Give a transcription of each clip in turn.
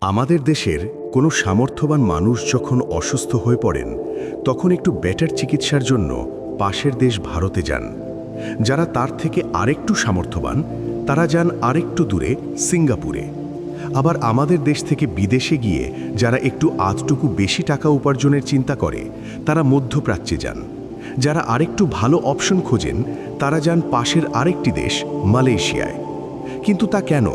আমাদের দেশের কোনো সামর্থ্যবান মানুষ যখন অসুস্থ হয়ে পড়েন তখন একটু বেটার চিকিৎসার জন্য পাশের দেশ ভারতে যান। যারা তার থেকে আরেকটু সামর্থ্যবান তারা যান আরেকটু দূরে সিঙ্গাপুরে। আবার আমাদের দেশ থেকে বিদেশে গিয়ে যারা একটু আধটুকু বেশি টাকা উপার্জনের চিন্তা করে তারা মধ্যপ্রাচ্যে যান। যারা আরেকটু ভালো অপশন খোঁজেন তারা যান পাশের আরেকটি দেশ মালয়েশিয়ায়। কিন্তু তা কেন?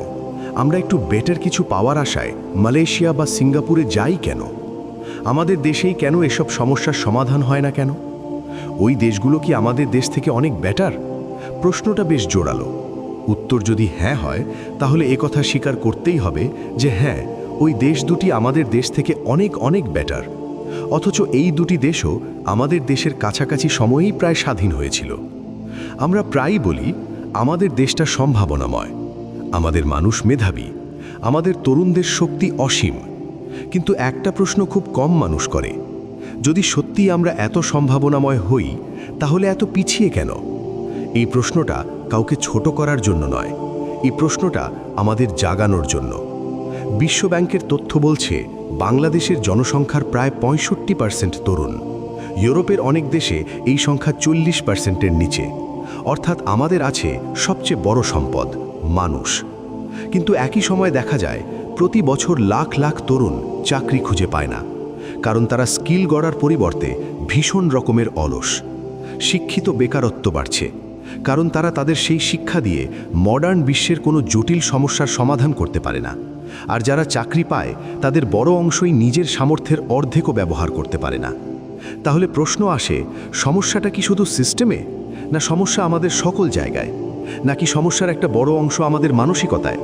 আমরা একটু বেটার কিছু পাওয়ার আশায় মালয়েশিয়া বা সিঙ্গাপুরে যাই কেন? আমাদের দেশেই কেন এসব সমস্যার সমাধান হয় না কেন? ওই দেশগুলো কি আমাদের দেশ থেকে অনেক বেটার? প্রশ্নটা বেশ জোরালো। উত্তর যদি হ্যাঁ হয় তাহলে একথা স্বীকার করতেই হবে যে হ্যাঁ, ওই দেশ দুটি আমাদের দেশ থেকে অনেক অনেক বেটার। অথচ এই দুটি দেশও আমাদের দেশের কাছাকাছি সময়েই প্রায় স্বাধীন হয়েছিল। আমরা প্রায়ই বলি আমাদের দেশটা সম্ভাবনাময়, আমাদের মানুষ মেধাবী, আমাদের তরুণদের শক্তি অসীম। কিন্তু একটা প্রশ্ন খুব কম মানুষ করে, যদি সত্যিই আমরা এত সম্ভাবনাময় হই তাহলে এত পিছিয়ে কেন? এই প্রশ্নটা কাউকে ছোট করার জন্য নয়, এই প্রশ্নটা আমাদের জাগানোর জন্য। বিশ্বব্যাংকের তথ্য বলছে বাংলাদেশের জনসংখ্যার প্রায় 65% তরুণ। ইউরোপের অনেক দেশে এই সংখ্যা 40%-এর নিচে। অর্থাৎ আমাদের আছে সবচেয়ে বড় সম্পদ, মানুষ। কিন্তু একই সময় দেখা যায় প্রতি বছর লাখ লাখ তরুণ চাকরি খুঁজে পায় না, কারণ তারা স্কিল গড়ার পরিবর্তে ভীষণ রকমের অলস। শিক্ষিত বেকারত্ব বাড়ছে, কারণ তারা তাদের সেই শিক্ষা দিয়ে মডার্ন বিশ্বের কোনো জটিল সমস্যার সমাধান করতে পারে না। আর যারা চাকরি পায় তাদের বড় অংশই নিজের সামর্থ্যের অর্ধেকও ব্যবহার করতে পারে না। তাহলে প্রশ্ন আসে, সমস্যাটা কি শুধু সিস্টেমে, না সমস্যা আমাদের সকল জায়গায়, নাকি সমস্যার একটা বড় অংশ আমাদের মানসিকতায়?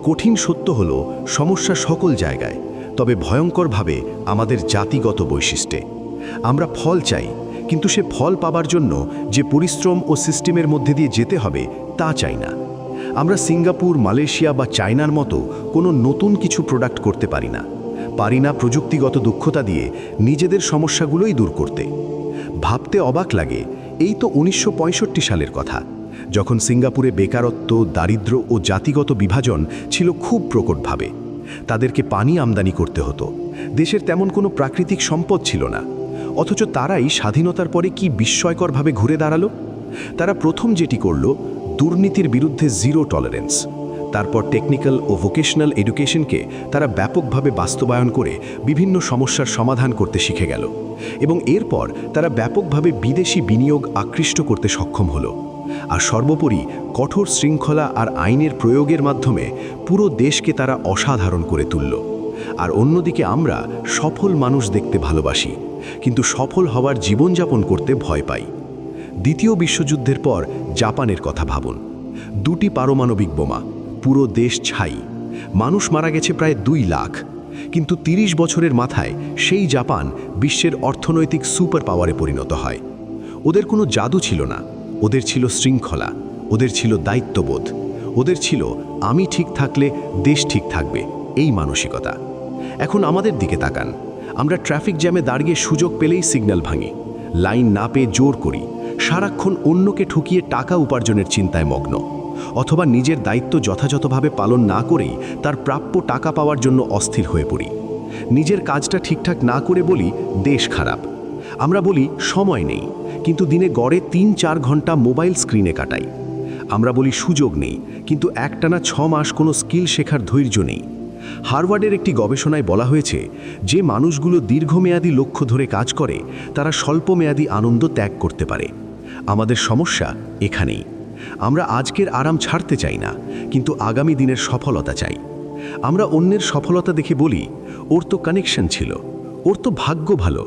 কঠিন সত্য হলো সমস্যা সকল জায়গায়, তবে ভয়ঙ্করভাবে আমাদের জাতিগত বৈশিষ্ট্যে। আমরা ফল চাই, কিন্তু সে ফল পাবার জন্য যে পরিশ্রম ও সিস্টেমের মধ্যে দিয়ে যেতে হবে তা চাই না। আমরা সিঙ্গাপুর, মালয়েশিয়া বা চায়নার মতো কোনো নতুন কিছু প্রোডাক্ট করতে পারি না প্রযুক্তিগত দক্ষতা দিয়ে নিজেদের সমস্যাগুলোই দূর করতে। ভাবতে অবাক লাগে, এই তো 1965 সালের কথা, যখন সিঙ্গাপুরে বেকারত্ব, দারিদ্র্য ও জাতিগত বিভাজন ছিল খুব প্রকটভাবে। তাদেরকে পানি আমদানি করতে হতো, দেশের তেমন কোনো প্রাকৃতিক সম্পদ ছিল না। অথচ তারাই স্বাধীনতার পরে কি বিস্ময়করভাবে ঘুরে দাঁড়ালো। তারা প্রথম যেটি করল, দুর্নীতির বিরুদ্ধে জিরো টলারেন্স। তারপর টেকনিক্যাল ও ভোকেশনাল এডুকেশনকে তারা ব্যাপকভাবে বাস্তবায়ন করে বিভিন্ন সমস্যার সমাধান করতে শিখে গেল, এবং এরপর তারা ব্যাপকভাবে বিদেশি বিনিয়োগ আকৃষ্ট করতে সক্ষম হলো। আর সর্বোপরি কঠোর শৃঙ্খলা আর আইনের প্রয়োগের মাধ্যমে পুরো দেশকে তারা অসাধারণ করে তুলল। আর অন্যদিকে আমরা সফল মানুষ দেখতে ভালোবাসি, কিন্তু সফল হওয়ার জীবনযাপন করতে ভয় পাই। দ্বিতীয় বিশ্বযুদ্ধের পর জাপানের কথা ভাবুন। 2টি পারমাণবিক বোমা, পুরো দেশ ছাই, মানুষ মারা গেছে প্রায় 2 লাখ। কিন্তু 30 বছরের মাথায় সেই জাপান বিশ্বের অর্থনৈতিক সুপার পাওয়ারে পরিণত হয়। ওদের কোনো জাদু ছিল না, ওদের ছিল শৃঙ্খলা, ওদের ছিল দায়িত্ববোধ, ওদের ছিল আমি ঠিক থাকলে দেশ ঠিক থাকবে, এই মানসিকতা। এখন আমাদের দিকে তাকান, আমরা ট্রাফিক জ্যামে দাঁড়িয়ে সুযোগ পেলেই সিগন্যাল ভাঙি, লাইন না পেয়ে জোর করি, সারাক্ষণ অন্যকে ঠকিয়ে টাকা উপার্জনের চিন্তায় মগ্ন, অথবা নিজের দায়িত্ব যথাযথভাবে পালন না করেই তার প্রাপ্য টাকা পাওয়ার জন্য অস্থির হয়ে পড়ি। নিজের কাজটা ঠিকঠাক না করে বলি দেশ খারাপ। আমরা বলি সময় নেই, কিন্তু দিনে গড়ে 3-4 ঘন্টা মোবাইল স্ক্রিনে কাটাই। আমরা বলি সুযোগ নেই, কিন্তু একটানা 6 মাস কোনো স্কিল শেখার ধৈর্য নেই। হার্ভার্ডের একটি গবেষণায় বলা হয়েছে, যে মানুষগুলো দীর্ঘমেয়াদী লক্ষ্য ধরে কাজ করে তারা স্বল্পমেয়াদী আনন্দ ত্যাগ করতে পারে। আমাদের সমস্যা এখানেই। আমরা আজকের আরাম ছাড়তে চাই না, কিন্তু আগামী দিনের সফলতা চাই। আমরা অন্যের সফলতা দেখে বলি ওর তো কানেকশন ছিল, ওর তো ভাগ্য ভালো,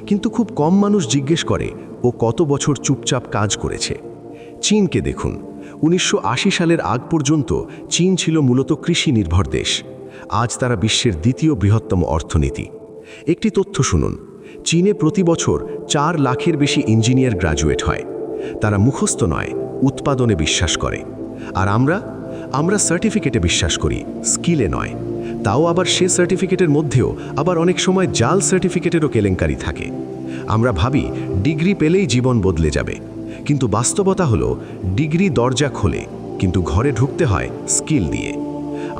কিন্তু খুব কম মানুষ জিজ্ঞেস করে ও কত বছর চুপচাপ কাজ করেছে। চীনকে দেখুন, 1980 সালের আগ পর্যন্ত চীন ছিল মূলত কৃষি নির্ভর দেশ। আজ তারা বিশ্বের 2য় বৃহত্তম অর্থনীতি। একটি তথ্য শুনুন, চীনে প্রতি বছর 4 লাখের বেশি ইঞ্জিনিয়ার গ্র্যাজুয়েট হয়। তারা মুখস্থ নয়, উৎপাদনে বিশ্বাস করে। আর আমরা সার্টিফিকেটে বিশ্বাস করি, স্কিলে নয়। তাও আবার সে সার্টিফিকেটের মধ্যেও আবার অনেক সময় জাল সার্টিফিকেটেরও কেলেঙ্কারি থাকে। আমরা ভাবি ডিগ্রি পেলেই জীবন বদলে যাবে, কিন্তু বাস্তবতা হলো ডিগ্রি দরজা খোলে, কিন্তু ঘরে ঢুকতে হয় স্কিল দিয়ে।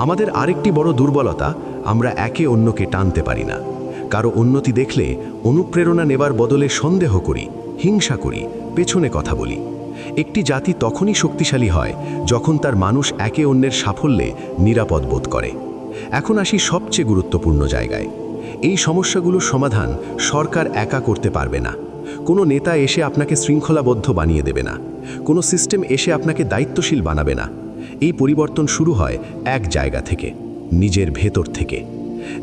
আমাদের আরেকটি বড় দুর্বলতা, আমরা একে অন্যকে টানতে পারি না। কারো উন্নতি দেখলে অনুপ্রেরণা নেবার বদলে সন্দেহ করি, হিংসা করি, পেছনে কথা বলি। একটি জাতি তখনই শক্তিশালী হয় যখন তার মানুষ একে অন্যের সাফল্যে নিরাপদ বোধ করে। এখন আসি সবচেয়ে গুরুত্বপূর্ণ জায়গায়। এই সমস্যাগুলোর সমাধান সরকার একা করতে পারবে না। কোনো নেতা এসে আপনাকে শৃঙ্খলাবদ্ধ বানিয়ে দেবে না। কোনো সিস্টেম এসে আপনাকে দায়িত্বশীল বানাবে না। এই পরিবর্তন শুরু হয় এক জায়গা থেকে, নিজের ভেতর থেকে।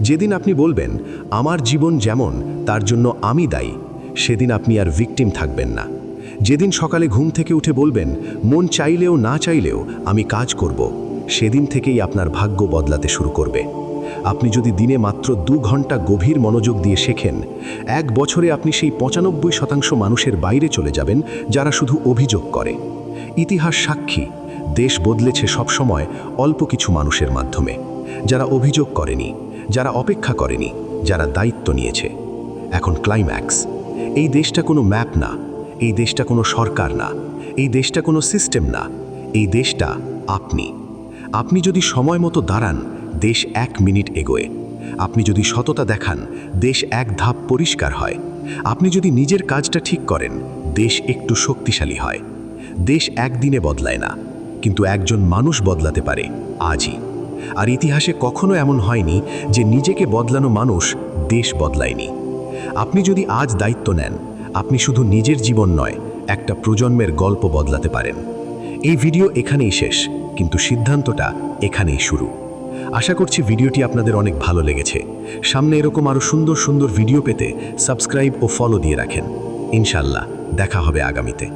যেদিন আপনি বলবেন আমার জীবন যেমন তার জন্য আমি দায়ী, সেদিন আপনি আর ভিকটিম থাকবেন না। যেদিন সকালে ঘুম থেকে উঠে বলবেন মন চাইলেও না চাইলেও আমি কাজ করব, সেদিন থেকেই আপনার ভাগ্য বদলাতে শুরু করবে। আপনি যদি দিনে মাত্র 2 ঘন্টা গভীর মনোযোগ দিয়ে শেখেন, 1 বছরে আপনি সেই 95% মানুষের বাইরে চলে যাবেন যারা শুধু অভিযোগ করে। ইতিহাস সাক্ষী, দেশ বদলেছে সবসময় অল্প কিছু মানুষের মাধ্যমে, যারা অভিযোগ করেনি, যারা অপেক্ষা করেনি, যারা দায়িত্ব নিয়েছে। এখন ক্লাইম্যাক্স। এই দেশটা কোনো ম্যাপ না, এই দেশটা কোনো সরকার না, এই দেশটা কোনো সিস্টেম না, এই দেশটা আপনি। আপনি যদি সময় মতো দাঁড়ান, দেশ 1 মিনিট এগোয়। আপনি যদি সততা দেখান, দেশ 1 ধাপ পরিষ্কার হয়। আপনি যদি নিজের কাজটা ঠিক করেন, দেশ একটু শক্তিশালী হয়। দেশ একদিনে বদলায় না, কিন্তু একজন মানুষ বদলাতে পারে আজই। আর ইতিহাসে কখনো এমন হয়নি যে নিজেকে বদলানো মানুষ দেশ বদলায়নি। আপনি যদি আজ দায়িত্ব নেন, আপনি শুধু নিজের জীবন নয়, একটা প্রজন্মের গল্প বদলাতে পারেন। এই ভিডিও এখানেই শেষ, কিন্তু সিদ্ধান্তটা এখানেই শুরু। আশা করছি ভিডিওটি আপনাদের অনেক ভালো লেগেছে। সামনে এরকম আরও সুন্দর সুন্দর ভিডিও পেতে সাবস্ক্রাইব ও ফলো দিয়ে রাখেন। ইনশাআল্লাহ দেখা হবে আগামীতে।